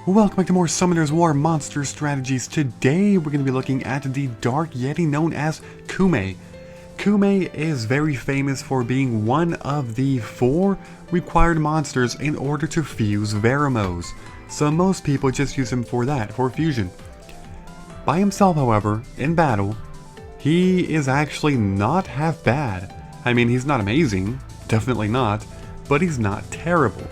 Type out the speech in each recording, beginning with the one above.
Welcome back to more Summoner's War Monster Strategies. Today we're going to be looking at the Dark Yeti known as Kumae. Kumae is very famous for being one of the 4 required monsters in order to fuse Veramos. So most people just use him for that, for fusion. By himself, however, in battle, he is actually not half bad. I mean, he's not amazing, definitely not, but he's not terrible.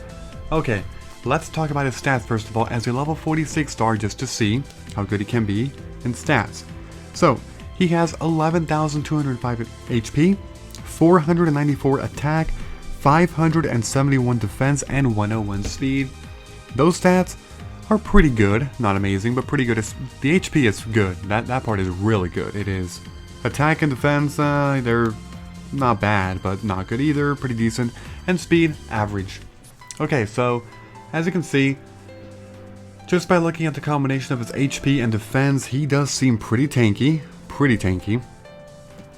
Okay. Let's talk about his stats first of all as a level 46 star just to see how good he can be in stats. So, he has 11,205 HP, 494 attack, 571 defense, and 101 speed. Those stats are pretty good, not amazing, but pretty good. The HP is good, that part is really good. It is. Attack and defense, they're not bad, but not good either, pretty decent. And speed, average. Okay, so as you can see, just by looking at the combination of his HP and defense, he does seem pretty tanky.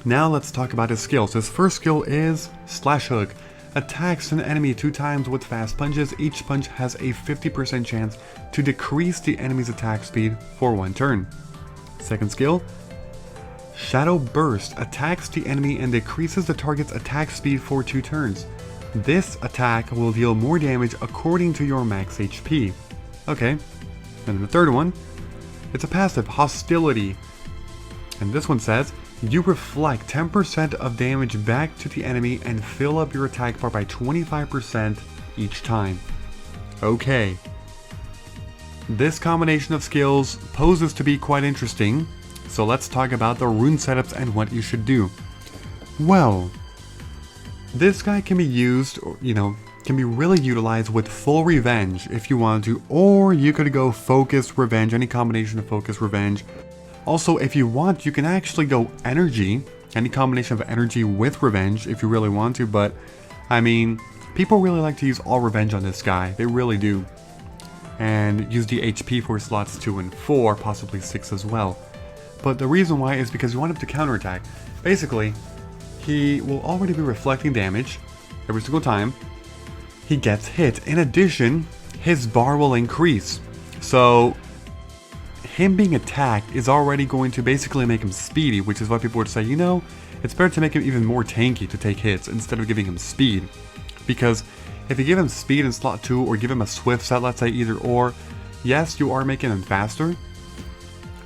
Now let's talk about his skills. His first skill is Slash Hook. Attacks an enemy 2 times with fast punches. Each punch has a 50% chance to decrease the enemy's attack speed for 1 turn. Second skill, Shadow Burst. Attacks the enemy and decreases the target's attack speed for 2 turns. This attack will deal more damage according to your max HP. Okay, and the third one, it's a passive, Hostility. And this one says, you reflect 10% of damage back to the enemy and fill up your attack bar by 25% each time. Okay. This combination of skills poses to be quite interesting, so let's talk about the rune setups and what you should do. Well, this guy can be used, can be really utilized with full revenge if you want to, or you could go focused revenge, any combination of focus revenge. Also, if you want, you can actually go energy, any combination of energy with revenge if you really want to, but I mean, people really like to use all revenge on this guy, they really do. And use the HP for slots 2 and 4, possibly 6 as well. But the reason why is because you want him to counterattack. Basically, he will already be reflecting damage every single time he gets hit. In addition, his bar will increase. So, him being attacked is already going to basically make him speedy, which is why people would say, it's better to make him even more tanky to take hits instead of giving him speed. Because if you give him speed in slot 2 or give him a swift set, let's say either or, yes, you are making him faster,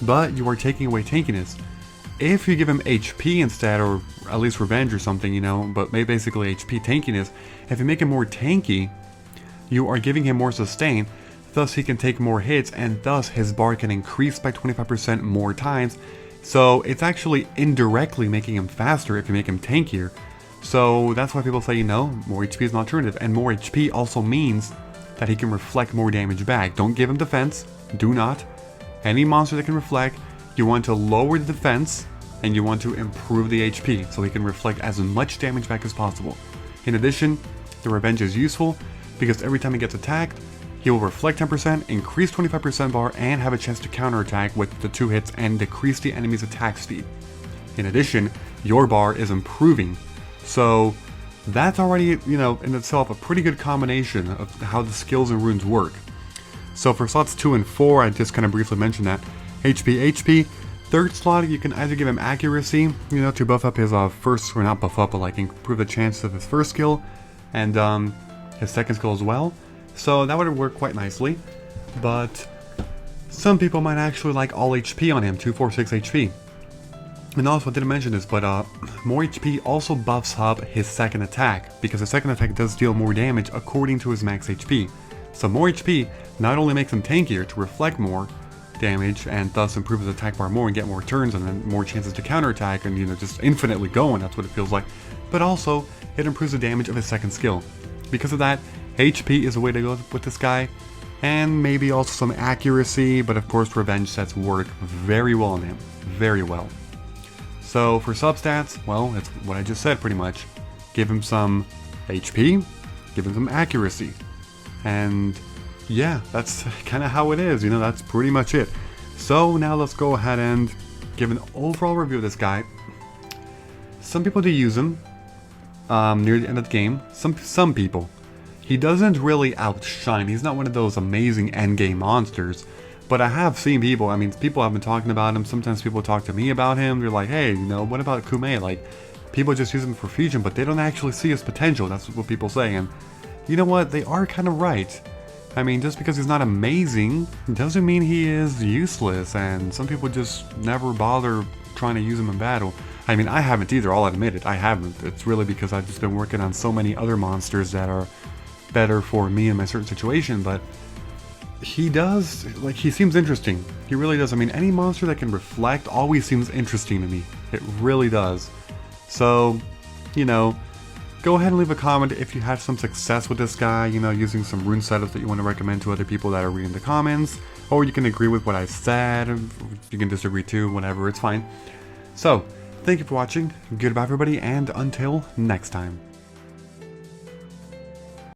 but you are taking away tankiness. If you give him HP instead, or at least revenge or something, but basically HP tankiness, if you make him more tanky, you are giving him more sustain, thus he can take more hits, and thus his bar can increase by 25% more times. So it's actually indirectly making him faster if you make him tankier. So that's why people say, more HP is an alternative, and more HP also means that he can reflect more damage back. Don't give him defense, do not. Any monster that can reflect, you want to lower the defense, and you want to improve the HP, so he can reflect as much damage back as possible. In addition, the revenge is useful, because every time he gets attacked, he will reflect 10%, increase 25% bar, and have a chance to counterattack with the 2 hits and decrease the enemy's attack speed. In addition, your bar is improving, so that's already, in itself a pretty good combination of how the skills and runes work. So for slots 2 and 4, I just kind of briefly mentioned that. HP. Third slot, you can either give him accuracy, to buff up his first, or not buff up, but like improve the chances of his first skill, and his second skill as well. So that would work quite nicely, but some people might actually like all HP on him, 246 HP. And also, I didn't mention this, but more HP also buffs up his second attack, because his second attack does deal more damage according to his max HP. So more HP not only makes him tankier to reflect more damage and thus improve his attack bar more and get more turns and then more chances to counterattack and just infinitely going, that's what it feels like, but also it improves the damage of his second skill. Because of that, HP is a way to go with this guy, and maybe also some accuracy, but of course revenge sets work very well on him, very well. So for substats, well, it's what I just said pretty much. Give him some HP, give him some accuracy, and yeah, that's kind of how it is, that's pretty much it. So now let's go ahead and give an overall review of this guy. Some people do use him near the end of the game. Some people. he doesn't really outshine. He's not one of those amazing endgame monsters. But I have seen people, I mean, people have been talking about him. Sometimes people talk to me about him. They're like, hey, you know, what about Kumae? Like, people just use him for fusion, but they don't actually see his potential. That's what people say. And you know what? They are kind of right. I mean, just because he's not amazing doesn't mean he is useless. And some people just never bother trying to use him in battle. I mean, I haven't either, I'll admit it. I haven't. It's really because I've just been working on so many other monsters that are better for me in my certain situation, but he does, like, he seems interesting. He really does. I mean, any monster that can reflect always seems interesting to me. It really does. So, you know, go ahead and leave a comment if you had some success with this guy, you know, using some rune setups that you want to recommend to other people that are reading the comments. Or you can agree with what I said, you can disagree too, whatever, it's fine. So, thank you for watching, goodbye everybody, and until next time.